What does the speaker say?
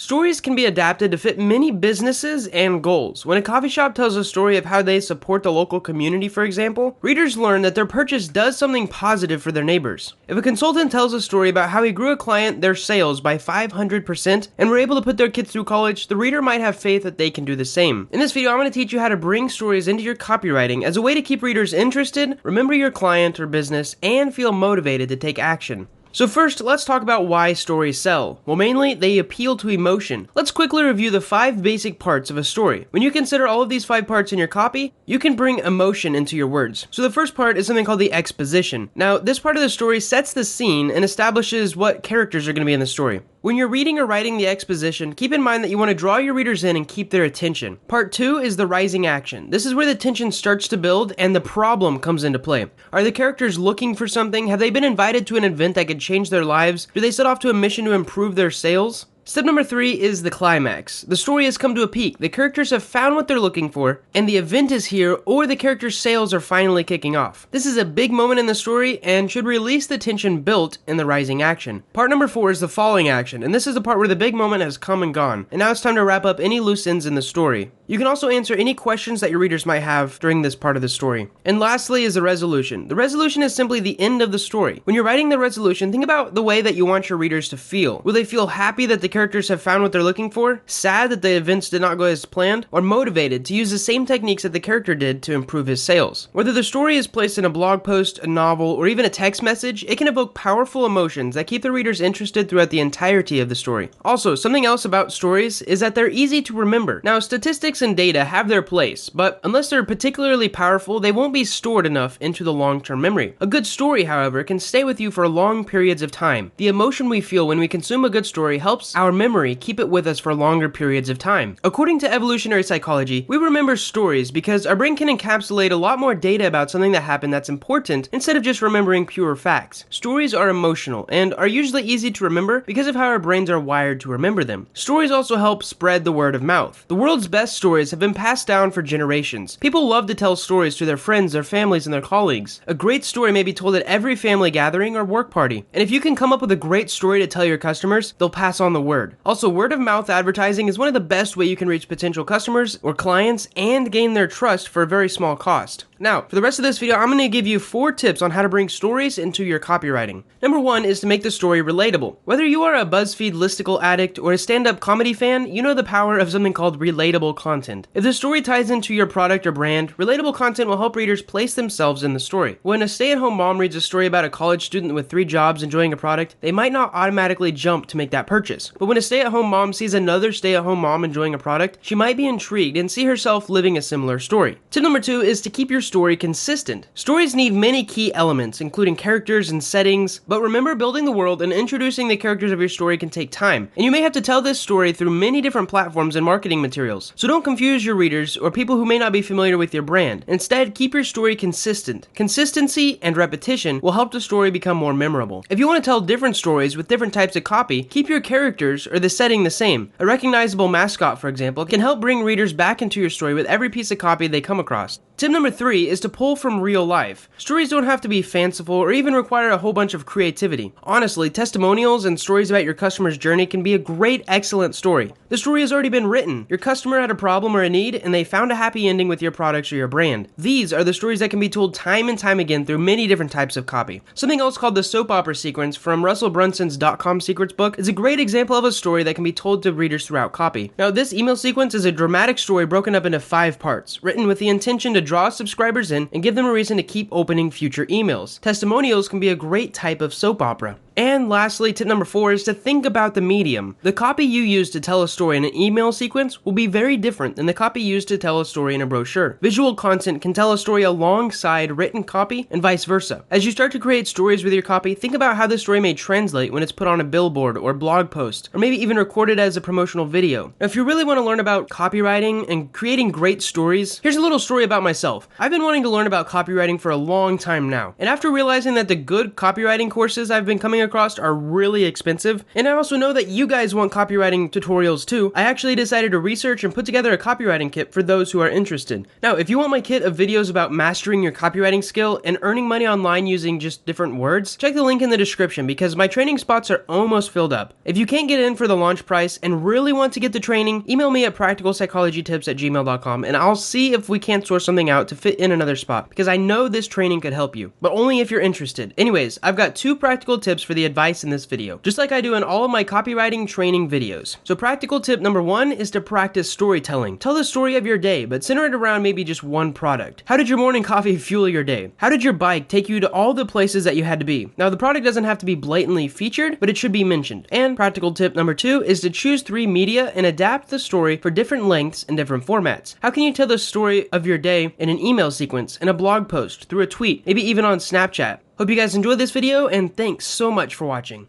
Stories can be adapted to fit many businesses and goals. When a coffee shop tells a story of how they support the local community, for example, readers learn that their purchase does something positive for their neighbors. If a consultant tells a story about how he grew a client their sales by 500% and were able to put their kids through college, the reader might have faith that they can do the same. In this video, I'm going to teach you how to bring stories into your copywriting as a way to keep readers interested, remember your client or business, and feel motivated to take action. So first, let's talk about why stories sell. Well, mainly, they appeal to emotion. Let's quickly review the 5 basic parts of a story. When you consider all of these 5 parts in your copy, you can bring emotion into your words. So the first part is something called the exposition. Now, this part of the story sets the scene and establishes what characters are going to be in the story. When you're reading or writing the exposition, keep in mind that you want to draw your readers in and keep their attention. Part 2 is the rising action. This is where the tension starts to build and the problem comes into play. Are the characters looking for something? Have they been invited to an event that could change their lives? Do they set off to a mission to improve their sales? Step number 3 is the climax. The story has come to a peak. The characters have found what they're looking for, and the event is here, or the characters' sales are finally kicking off. This is a big moment in the story and should release the tension built in the rising action. Part number 4 is the falling action, and this is the part where the big moment has come and gone, and now it's time to wrap up any loose ends in the story. You can also answer any questions that your readers might have during this part of the story. And lastly is the resolution. The resolution is simply the end of the story. When you're writing the resolution, think about the way that you want your readers to feel. Will they feel happy that the characters have found what they're looking for, sad that the events did not go as planned, or motivated to use the same techniques that the character did to improve his sales? Whether the story is placed in a blog post, a novel, or even a text message, it can evoke powerful emotions that keep the readers interested throughout the entirety of the story. Also, something else about stories is that they're easy to remember. Now, statistics and data have their place, but unless they're particularly powerful, they won't be stored enough into the long-term memory. A good story, however, can stay with you for long periods of time. The emotion we feel when we consume a good story helps our memory keep it with us for longer periods of time. According to evolutionary psychology, we remember stories because our brain can encapsulate a lot more data about something that happened that's important instead of just remembering pure facts. Stories are emotional and are usually easy to remember because of how our brains are wired to remember them. Stories also help spread the word of mouth. The world's best stories have been passed down for generations. People love to tell stories to their friends, their families, and their colleagues. A great story may be told at every family gathering or work party. And if you can come up with a great story to tell your customers, they'll pass on the word. Also, word of mouth advertising is one of the best ways you can reach potential customers or clients and gain their trust for a very small cost. Now, for the rest of this video, I'm going to give you 4 tips on how to bring stories into your copywriting. Number 1 is to make the story relatable. Whether you are a BuzzFeed listicle addict or a stand-up comedy fan, you know the power of something called relatable content. If the story ties into your product or brand, relatable content will help readers place themselves in the story. When a stay-at-home mom reads a story about a college student with 3 jobs enjoying a product, they might not automatically jump to make that purchase. But when a stay-at-home mom sees another stay-at-home mom enjoying a product, she might be intrigued and see herself living a similar story. Tip number 2 is to keep your story consistent. Stories need many key elements, including characters and settings, but remember, building the world and introducing the characters of your story can take time, and you may have to tell this story through many different platforms and marketing materials. So don't confuse your readers or people who may not be familiar with your brand. Instead, keep your story consistent. Consistency and repetition will help the story become more memorable. If you want to tell different stories with different types of copy, keep your characters or the setting the same. A recognizable mascot, for example, can help bring readers back into your story with every piece of copy they come across. Tip number 3 is to pull from real life. Stories don't have to be fanciful or even require a whole bunch of creativity. Honestly, testimonials and stories about your customer's journey can be a great, excellent story. The story has already been written. Your customer had a problem or a need, and they found a happy ending with your products or your brand. These are the stories that can be told time and time again through many different types of copy. Something else called the soap opera sequence from Russell Brunson's .com Secrets book is a great example of a story that can be told to readers throughout copy. Now, this email sequence is a dramatic story broken up into 5 parts, written with the intention to draw subscribers in and give them a reason to keep opening future emails. Testimonials can be a great type of soap opera. And lastly, tip number 4 is to think about the medium. The copy you use to tell a story in an email sequence will be very different than the copy used to tell a story in a brochure. Visual content can tell a story alongside written copy and vice versa. As you start to create stories with your copy, think about how the story may translate when it's put on a billboard or blog post, or maybe even recorded as a promotional video. Now, if you really want to learn about copywriting and creating great stories, here's a little story about myself. I've been wanting to learn about copywriting for a long time now, and after realizing that the good copywriting courses I've been coming across are really expensive, and I also know that you guys want copywriting tutorials too. I actually decided to research and put together a copywriting kit for those who are interested. Now, if you want my kit of videos about mastering your copywriting skill and earning money online using just different words, check the link in the description because my training spots are almost filled up. If you can't get in for the launch price and really want to get the training, email me at practicalpsychologytips@gmail.com and I'll see if we can't sort something out to fit in another spot because I know this training could help you, but only if you're interested. Anyways, I've got 2 practical tips for the advice in this video, just like I do in all of my copywriting training videos. So practical tip number 1 is to practice storytelling. Tell the story of your day, but center it around maybe just one product. How did your morning coffee fuel your day? How did your bike take you to all the places that you had to be? Now, the product doesn't have to be blatantly featured, but it should be mentioned. And practical tip number 2 is to choose 3 media and adapt the story for different lengths and different formats. How can you tell the story of your day in an email sequence, in a blog post, through a tweet, maybe even on Snapchat? Hope you guys enjoyed this video, and thanks so much for watching.